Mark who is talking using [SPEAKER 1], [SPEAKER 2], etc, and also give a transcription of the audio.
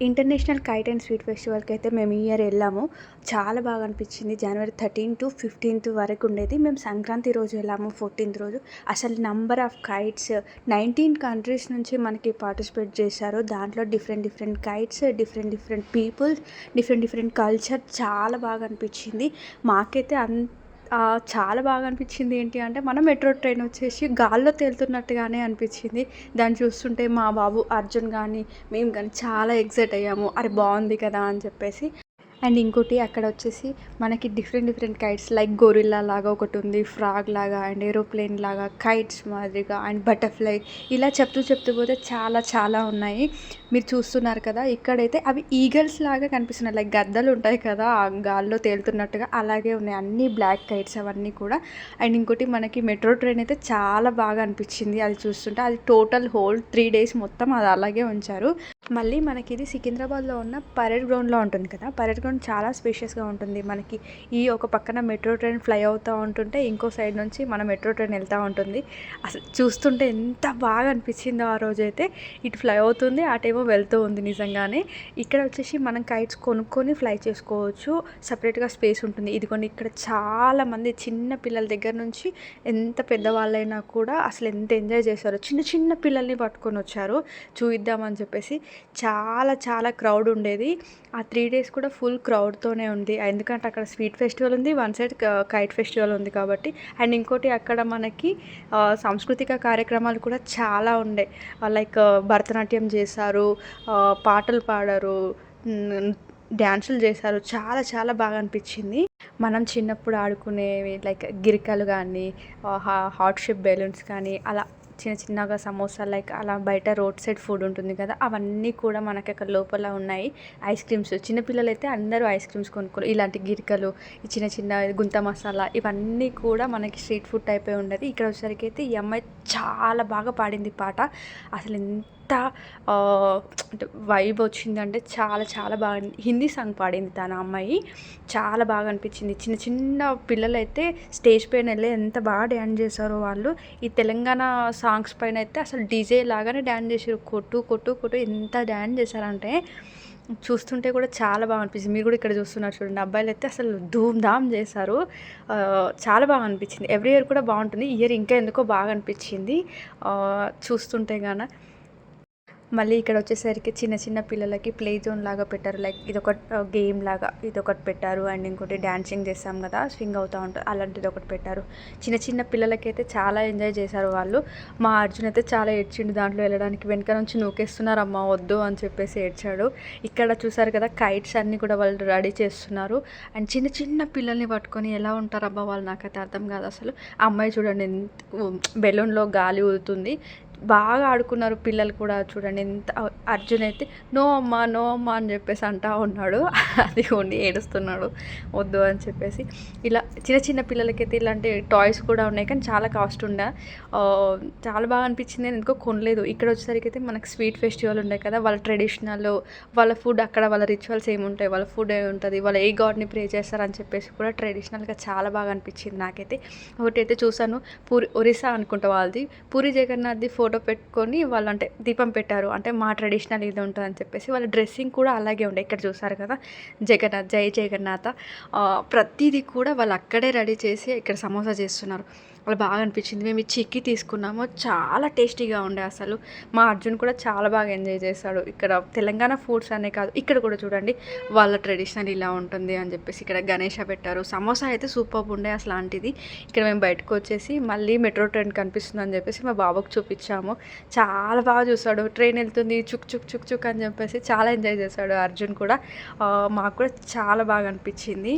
[SPEAKER 1] International kite and sweet ఫెస్టివల్కి అయితే మేము ఈ ఇయర్ వెళ్ళాము. చాలా బాగా అనిపించింది. జనవరి 13 టు 15 వరకు ఉండేది. మేము సంక్రాంతి రోజు వెళ్ళాము, 14th రోజు. అసలు నంబర్ ఆఫ్ కైట్స్ 19 కంట్రీస్ నుంచి మనకి పార్టిసిపేట్ చేశారు. దాంట్లో different kites, different peoples, different culture. చాలా బాగా అనిపించింది మాకైతే. చాలా బాగా అనిపించింది. ఏంటి అంటే మనం మెట్రో ట్రైన్ వచ్చేసి గాల్లో తేలుతున్నట్టుగానే అనిపించింది. దాన్ని చూస్తుంటే మా బాబు అర్జున్ కానీ మేము కానీ చాలా ఎక్సైట్ అయ్యాము. అరే బాగుంది కదా అని చెప్పేసి. అండ్ ఇంకోటి అక్కడ వచ్చేసి మనకి డిఫరెంట్ కైట్స్ లైక్ గొరిల్లా లాగా ఒకటి ఉంది, ఫ్రాగ్ లాగా అండ్ ఏరోప్లేన్ లాగా, కైట్స్ మాదిరిగా అండ్ బటర్ఫ్లై, ఇలా చెప్తూ పోతే చాలా ఉన్నాయి. మీరు చూస్తున్నారు కదా, ఇక్కడైతే అవి ఈగల్స్ లాగా కనిపిస్తున్నాయి. లైక్ గద్దలు ఉంటాయి కదా ఆ గాల్లో తేలుతున్నట్టుగా, అలాగే ఉన్నాయి అన్ని బ్లాక్ కైట్స్ అవన్నీ కూడా. అండ్ ఇంకోటి మనకి మెట్రో ట్రైన్ అయితే చాలా బాగా అనిపించింది. అది చూస్తుంటే అది టోటల్ హోల్ 3 days మొత్తం అది అలాగే ఉంచారు. మళ్ళీ మనకి ఇది సికింద్రాబాద్లో ఉన్న పరేడ్ గ్రౌండ్లో ఉంటుంది కదా. పరేడ్ గ్రౌండ్ చాలా స్పేషియస్గా ఉంటుంది. మనకి ఒక పక్కన మెట్రో ట్రైన్ ఫ్లై అవుతూ ఉంటుంటే ఇంకో సైడ్ నుంచి మన మెట్రో ట్రైన్ వెళ్తూ ఉంటుంది. అసలు చూస్తుంటే ఎంత బాగా అనిపించిందో ఆ రోజైతే. ఇటు ఫ్లై అవుతుంది, అటేమో వెళ్తూ ఉంది నిజంగానే. ఇక్కడ వచ్చేసి మనం కైట్స్ కొనుక్కొని ఫ్లై చేసుకోవచ్చు. సపరేట్గా స్పేస్ ఉంటుంది. ఇదిగోండి ఇక్కడ చాలామంది చిన్న పిల్లల దగ్గర నుంచి ఎంత పెద్దవాళ్ళైనా కూడా అసలు ఎంత ఎంజాయ్ చేశారో. చిన్న పిల్లల్ని పట్టుకొని వచ్చారు చూద్దామని చెప్పేసి. చాలా క్రౌడ్ ఉండేది. ఆ 3 days కూడా ఫుల్ క్రౌడ్తోనే ఉంది. ఎందుకంటే అక్కడ స్వీట్ ఫెస్టివల్ ఉంది, వన్ సైడ్ కైట్ ఫెస్టివల్ ఉంది కాబట్టి. అండ్ ఇంకోటి అక్కడ మనకి సాంస్కృతిక కార్యక్రమాలు కూడా చాలా ఉండే. లైక్ భరతనాట్యం చేశారు, పాటలు పాడారు, డ్యాన్సులు చేశారు. చాలా బాగా అనిపించింది. మనం చిన్నప్పుడు ఆడుకునేవి లైక్ గిరికలు కానీ, హాట్ షిప్ బెలూన్స్ కానీ, అలా చిన్నగా సమోసా లైక్ అలా బయట రోడ్ సైడ్ ఫుడ్ ఉంటుంది కదా, అవన్నీ కూడా మనకి అక్కడ లోపల ఉన్నాయి. ఐస్ క్రీమ్స్, చిన్నపిల్లలు అయితే అందరూ ఐస్ క్రీమ్స్ కొనుక్కోరు. ఇలాంటి గిరికలు, చిన్న గుంత మసాలా, ఇవన్నీ కూడా మనకి స్ట్రీట్ ఫుడ్ టైపే ఉండదు. ఇక్కడ వచ్చేసరికి అయితే ఈ అమ్మాయి చాలా బాగా పాడింది పాట. అసలు ఎంత అంటే వైబ్ వచ్చిందంటే చాలా బాగా. హిందీ సాంగ్ పాడింది తన అమ్మాయి. చాలా బాగా అనిపించింది. చిన్న పిల్లలు అయితే స్టేజ్ పైన వెళ్ళి ఎంత బాగా డ్యాన్స్ చేశారో వాళ్ళు. ఈ తెలంగాణ సాంగ్స్ పైన అయితే అసలు డీజే లాగానే డ్యాన్స్ చేసారు. కొట్టు ఎంత డ్యాన్స్ చేశారంటే చూస్తుంటే కూడా చాలా బాగా అనిపించింది. మీరు కూడా ఇక్కడ చూస్తున్నారు చూడండి, అబ్బాయిలు అయితే అసలు ధూమ్ ధామ్ చేశారు. చాలా బాగా అనిపించింది. ఎవ్రీ ఇయర్ కూడా బాగుంటుంది, ఈ ఇయర్ ఇంకా ఎందుకో బాగా అనిపించింది చూస్తుంటే గాన. మళ్ళీ ఇక్కడ వచ్చేసరికి చిన్న పిల్లలకి ప్లే జోన్ లాగా పెట్టారు. లైక్ ఇదొక గేమ్ లాగా ఇదొకటి పెట్టారు. అండ్ ఇంకోటి డ్యాన్సింగ్ చేస్తాం కదా, స్వింగ్ అవుతూ ఉంటారు, అలాంటిది ఒకటి పెట్టారు. చిన్న పిల్లలకైతే చాలా ఎంజాయ్ చేశారు వాళ్ళు. మా అర్జున్ అయితే చాలా ఏడ్చిండు దాంట్లో వెళ్ళడానికి. వెనక నుంచి నూకేస్తున్నారు, అమ్మ వద్దు అని చెప్పేసి ఏడ్చాడు. ఇక్కడ చూసారు కదా కైట్స్ అన్నీ కూడా వాళ్ళు రెడీ చేస్తున్నారు. అండ్ చిన్న పిల్లల్ని పట్టుకొని ఎలా ఉంటారు అబ్బా వాళ్ళు, నాకైతే అర్థం కాదు అసలు. ఆ అమ్మాయి చూడండి బెలూన్లో గాలి ఊదుతుంది. బాగా ఆడుకున్నారు పిల్లలు కూడా. చూడండి ఎంత. అర్జున్ అయితే నో అమ్మా అని చెప్పేసి అంటా ఉన్నాడు. అది ఉండి ఏడుస్తున్నాడు వద్దు అని చెప్పేసి. ఇలా చిన్న పిల్లలకైతే ఇలాంటి టాయ్స్ కూడా ఉన్నాయి, కానీ చాలా కాస్ట్ ఉండే. చాలా బాగా అనిపించింది. నేను ఎందుకో కొనలేదు. ఇక్కడ వచ్చేసరికి అయితే మనకి స్వీట్ ఫెస్టివల్ ఉన్నాయి కదా, వాళ్ళ ట్రెడిషనల్, వాళ్ళ ఫుడ్ అక్కడ, వాళ్ళ రిచువల్స్ ఏముంటాయి, వాళ్ళ ఫుడ్ ఏముంటుంది, వాళ్ళు ఏ గాడ్ని ప్రే చేస్తారని చెప్పేసి కూడా ట్రెడిషనల్గా చాలా బాగా అనిపించింది నాకైతే. ఒకటైతే చూసాను, ఒరిస్సా అనుకుంటా వాళ్ళది, పూరి జగన్నాథ్ది ఫోటో పెట్టుకొని వాళ్ళు అంటే దీపం పెట్టారు. అంటే మా ట్రెడిషనల్ ఇది ఉంటుంది అని చెప్పేసి. వాళ్ళ డ్రెస్సింగ్ కూడా అలాగే ఉండే. ఇక్కడ చూసారు కదా జై జగన్నాథ. ప్రతిదీ కూడా వాళ్ళు అక్కడే రెడీ చేసి ఇక్కడ సమోసా చేస్తున్నారు. వాళ్ళు బాగా అనిపించింది. మేము ఈ చిక్కీ తీసుకున్నాము, చాలా టేస్టీగా ఉండే అసలు. మా అర్జున్ కూడా చాలా బాగా ఎంజాయ్ చేశాడు. ఇక్కడ తెలంగాణ ఫుడ్స్ అనే కాదు, ఇక్కడ కూడా చూడండి వాళ్ళ ట్రెడిషనల్ ఇలా ఉంటుంది అని చెప్పేసి. ఇక్కడ గణేష పెట్టారు. సమోసా అయితే సూపర్ ఉండే అసలు లాంటిది. ఇక్కడ మేము బయటకు వచ్చేసి మళ్ళీ మెట్రో ట్రైన్ కనిపిస్తుంది అని చెప్పేసి మా బాబుకి చూపించాము. చాలా బాగా చూసాడు. ట్రైన్ వెళ్తుంది చుక్ అని చెప్పేసి చాలా ఎంజాయ్ చేశాడు అర్జున్ కూడా. మాకు కూడా చాలా బాగా అనిపించింది.